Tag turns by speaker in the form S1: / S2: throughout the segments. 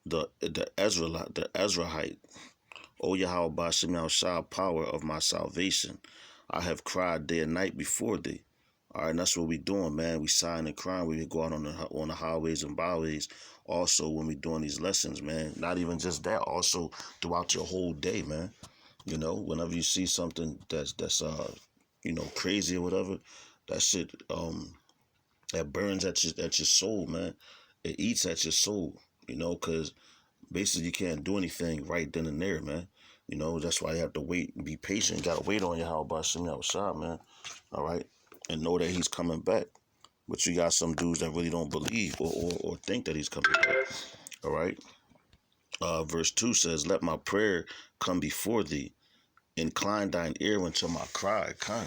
S1: the Ezrahite. O Yahweh Bashem Yahushua, power of my salvation. I have cried day and night before thee. All right, and that's what we doing, man. We sighing and crying. We go out on the highways and byways. Also, when we doing these lessons, man. Not even just that. Also, throughout your whole day, man. You know, whenever you see something that's crazy or whatever, that shit that burns at your soul, man. It eats at your soul. You know, because basically you can't do anything right then and there, man. You know, that's why you have to wait and be patient. You gotta wait on your how about Shimmy outside, man. All right. And know that he's coming back. But you got some dudes that really don't believe or think that he's coming back. All right. Verse 2 says, let my prayer come before thee. Incline thine ear unto my cry. Come.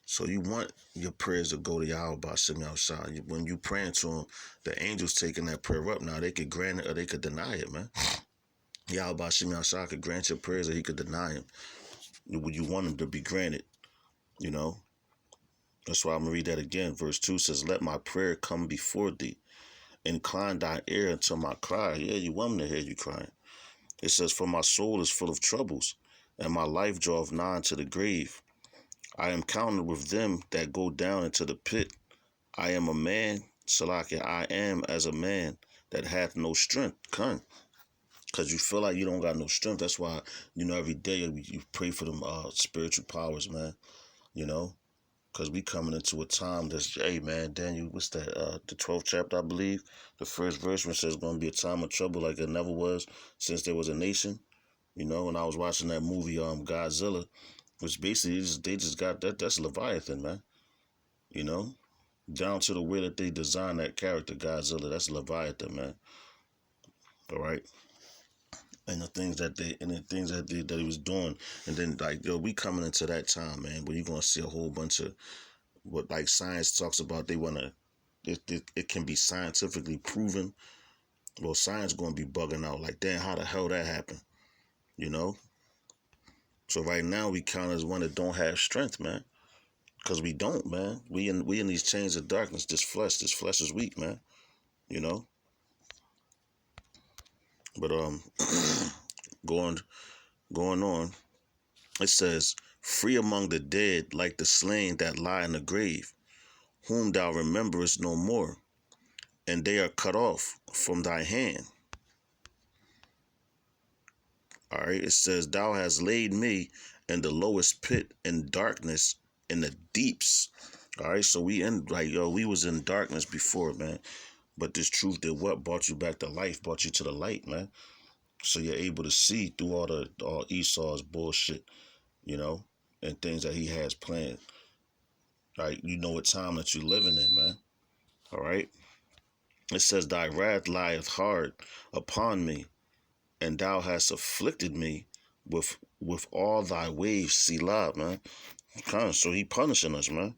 S1: So you want your prayers to go to Yahweh by Shimmy outside. When you praying to him, the angels taking that prayer up. Now they could grant it or they could deny it, man. Yahweh Shimmy outside could grant your prayers or he could deny him. Would you want him to be granted? You know? That's why I'm going to read that again. Verse 2 says, let my prayer come before thee. Incline thine ear unto my cry. Yeah, you want him to hear you crying. It says, for my soul is full of troubles, and my life draweth nigh unto the grave. I am counted with them that go down into the pit. I am a man, Salakia, I am as a man that hath no strength. Come. Because you feel like you don't got no strength. That's why, every day you pray for them spiritual powers, man. You know? Because we coming into a time that's, hey, man, Daniel, what's that? The 12th chapter, I believe. The first verse when it says it's going to be a time of trouble like it never was since there was a nation. You know, and I was watching that movie, Godzilla, which basically they just got that's Leviathan, man. You know? Down to the way that they designed that character, Godzilla, that's Leviathan, man. All right? And the things that he was doing, and then like we coming into that time, man, where you're gonna see a whole bunch of what like science talks about. They wanna it can be scientifically proven. Well, science gonna be bugging out like, damn, how the hell that happened, you know? So right now we count as one that don't have strength, man, because we don't, man. We in these chains of darkness. This flesh is weak, man. You know, but going going on. It says, free among the dead, like the slain that lie in the grave, whom thou rememberest no more, and they are cut off from thy hand. All right, it says, thou hast laid me in the lowest pit, in darkness, in the deeps. All right, so we was in darkness before, man. But this truth did what? Brought you back to life, brought you to the light, man. So you're able to see through all Esau's bullshit, you know, and things that he has planned. Right? You know what time that you're living in, man. All right? It says, thy wrath lieth hard upon me, and thou hast afflicted me with all thy waves, Selah, man. So he punishing us, man.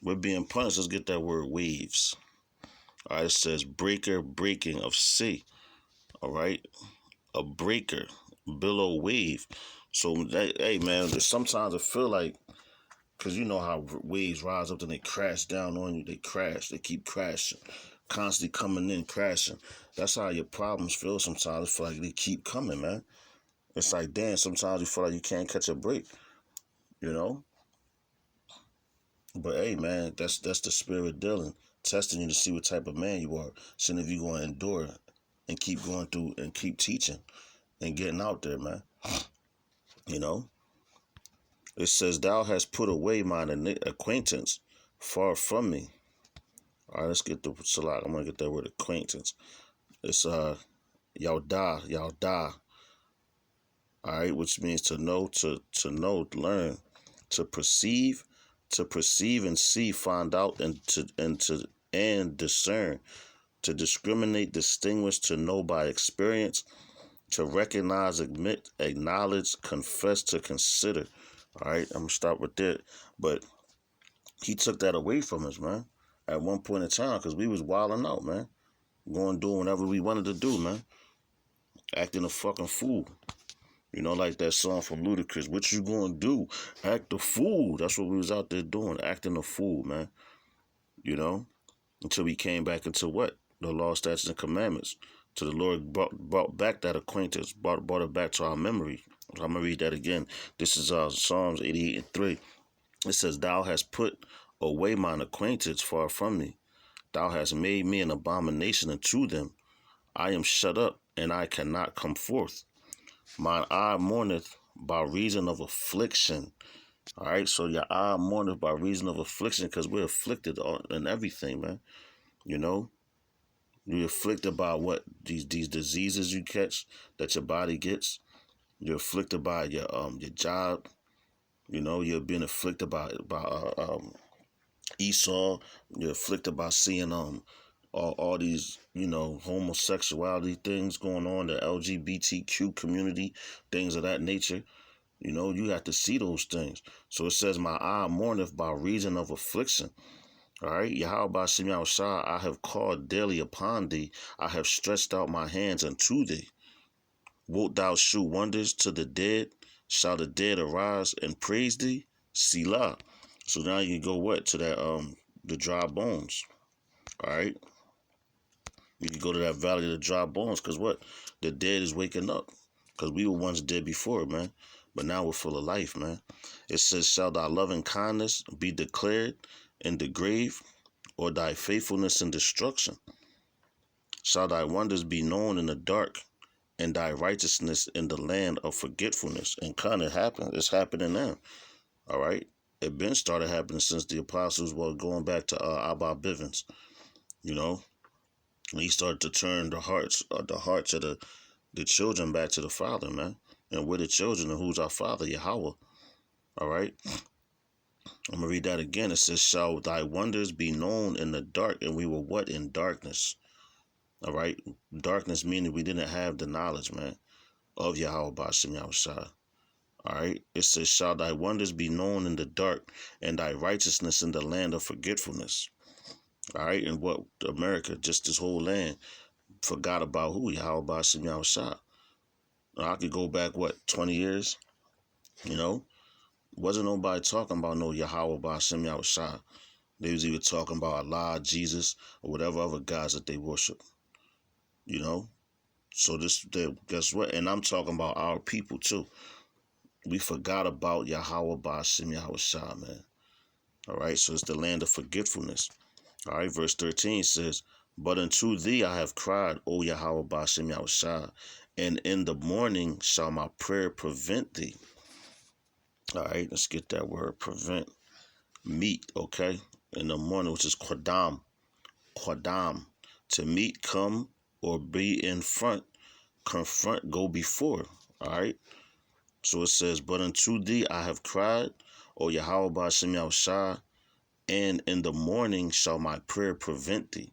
S1: We're being punished. Let's get that word waves. All right, it says breaker, breaking of sea. All right? A breaker, billow, wave. So, hey, man, sometimes I feel like, because you know how waves rise up and they crash down on you. They crash. They keep crashing. Constantly coming in, crashing. That's how your problems feel sometimes. I feel like they keep coming, man. It's like, damn, sometimes you feel like you can't catch a break, you know? But, hey, man, that's the spirit dealing. Testing you to see what type of man you are. Seeing if you're going to endure and keep going through and keep teaching and getting out there, man. You know? It says, thou hast put away mine acquaintance far from me. All right, let's get the Salah. I'm going to get that word acquaintance. It's Yaudah. All right, which means to know, to know, learn, to perceive and see, find out, and discern, to discriminate, distinguish, to know by experience, to recognize, admit, acknowledge, confess, to consider. All right, I'm gonna stop with that. But he took that away from us, man. At one point in time, because we was wilding out, man, going doing whatever we wanted to do, man, acting a fucking fool. You know, like that song from Ludacris, what you gonna do? Act a fool. That's what we was out there doing, acting a fool, man. You know? Until we came back into what? The law, statutes, and commandments. So the Lord brought back that acquaintance, brought it back to our memory. I'm going to read that again. This is Psalms 88:3. It says, Thou hast put away mine acquaintance far from me. Thou hast made me an abomination unto them. I am shut up, and I cannot come forth. Mine eye mourneth by reason of affliction. All right, so your eye mourneth by reason of affliction, because we're afflicted in everything, man. You know, you're afflicted by what? These diseases you catch that your body gets. You're afflicted by your job. You know, you're being afflicted by Esau. You're afflicted by seeing all these, you know, homosexuality things going on, the LGBTQ community, things of that nature. You know, you have to see those things. So it says, my eye mourneth by reason of affliction. All right, Yahweh Shem Shah, I have called daily upon thee. I have stretched out my hands unto thee. Wilt thou shew wonders to the dead? Shall the dead arise and praise thee? Selah. So now you go what? To that the dry bones. All right. You can go to that valley of the dry bones, because what? The dead is waking up. Because we were once dead before, man. But now we're full of life, man. It says, shall thy loving kindness be declared in the grave, or thy faithfulness in destruction? Shall thy wonders be known in the dark, and thy righteousness in the land of forgetfulness? And kind of happened. It's happening now. All right. It been started happening since the apostles were going back to Abba Bivens. You know, and he started to turn the hearts of the children back to the Father, man. And we're the children, and who's our Father? Yahweh. All right. I'm gonna read that again. It says, shall thy wonders be known in the dark? And we were what? In darkness. All right. Darkness meaning we didn't have the knowledge, man, of Yahweh Ba'ashem Yahushua. All right. It says, shall thy wonders be known in the dark, and thy righteousness in the land of forgetfulness? All right. And what? America, just this whole land, forgot about who? Yahweh Ba'ashem Yahushua. I could go back, what, 20 years? You know? Wasn't nobody talking about no Yahweh Ba'ashem Yahushua. They was either talking about Allah, Jesus, or whatever other gods that they worship. You know? So guess what? And I'm talking about our people too. We forgot about Yahweh Ba'ashem Yahushua, man. All right, so it's the land of forgetfulness. All right, verse 13 says, but unto thee I have cried, O Yahweh Ba'ashem Yahushua, and in the morning shall my prayer prevent thee. All right, let's get that word, prevent. Meet, okay? In the morning, which is Qadam. Qadam. To meet, come, or be in front. Confront, go before. All right? So it says, but unto thee I have cried, O Yahweh Ba'ashem Yahushua, and in the morning shall my prayer prevent thee.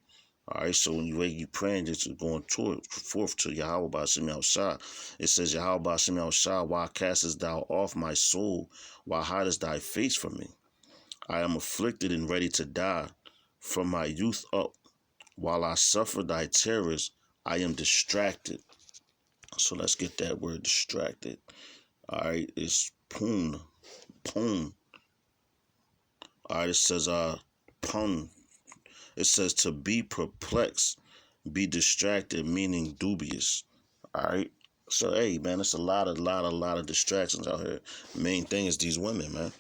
S1: All right, so when you praying, just going forth to Yahweh Ba'ashem Yahushua. It says, Yahweh Ba'ashem Yahushua, why castest thou off my soul? Why hidest thy face from me? I am afflicted and ready to die from my youth up. While I suffer thy terrors, I am distracted. So let's get that word distracted. All right, it's poon. Poon. All right, it says pun. It says to be perplexed, be distracted, meaning dubious. All right. So hey, man, it's a lot of distractions out here. Main thing is these women, man.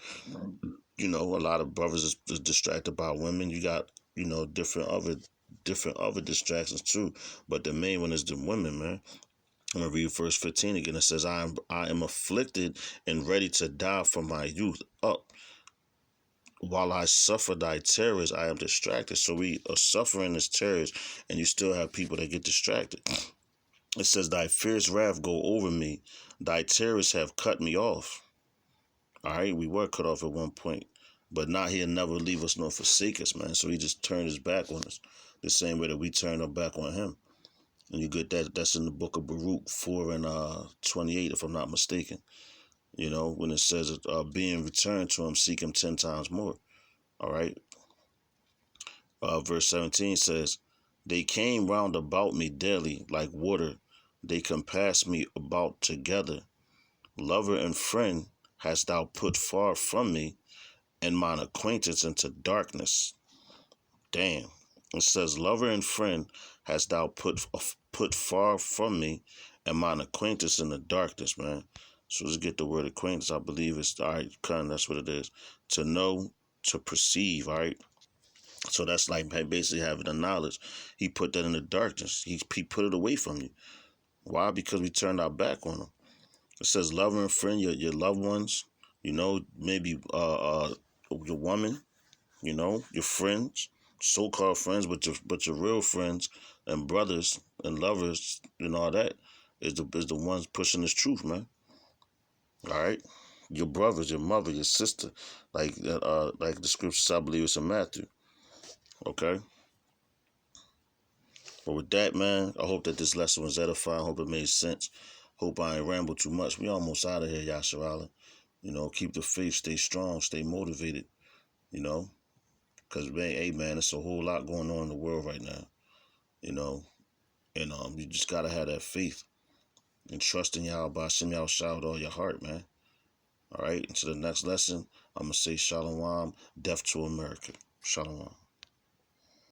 S1: You know, a lot of brothers is distracted by women. You got, you know, different other distractions too. But the main one is the women, man. I'm gonna read verse 15 again. It says, I am afflicted and ready to die from my youth up. While I suffer thy terrors, I am distracted. So we are suffering this terrors, and you still have people that get distracted. It says, thy fierce wrath go over me. Thy terrors have cut me off. All right, we were cut off at one point, but now he'll never leave us nor forsake us, man. So he just turned his back on us, the same way that we turned our back on him. And you get that. That's in the book of Baruch 4 and 28, if I'm not mistaken. You know, when it says, being returned to him, seek him 10 times more. All right. Verse 17 says, they came round about me daily like water. They compassed me about together. Lover and friend hast thou put far from me, and mine acquaintance into darkness. Damn. It says, lover and friend hast thou put put far from me, and mine acquaintance in the darkness, man. So let's get the word acquaintance. I believe it's all right. That's what it is. To know, to perceive. All right. So that's like basically having the knowledge. He put that in the darkness. He put it away from you. Why? Because we turned our back on him. It says lover and friend, your loved ones. You know, maybe your woman. You know, your friends, so-called friends, but your real friends and brothers and lovers and all that is the ones pushing this truth, man. All right, your brothers, your mother, your sister, like the scriptures I believe it's in Matthew. Okay. But with that, man, I hope that this lesson was edifying. Hope it made sense. Hope I ain't rambled too much. We almost out of here, Yasser Allen. You know, keep the faith, stay strong, stay motivated. You know, because man, hey man, it's a whole lot going on in the world right now. You know, and you just gotta have that faith and trust in Yahweh Bashim Yahushua with all your heart, man. All right. Until the next lesson, I'm gonna say Shalom, death to America. Shalom.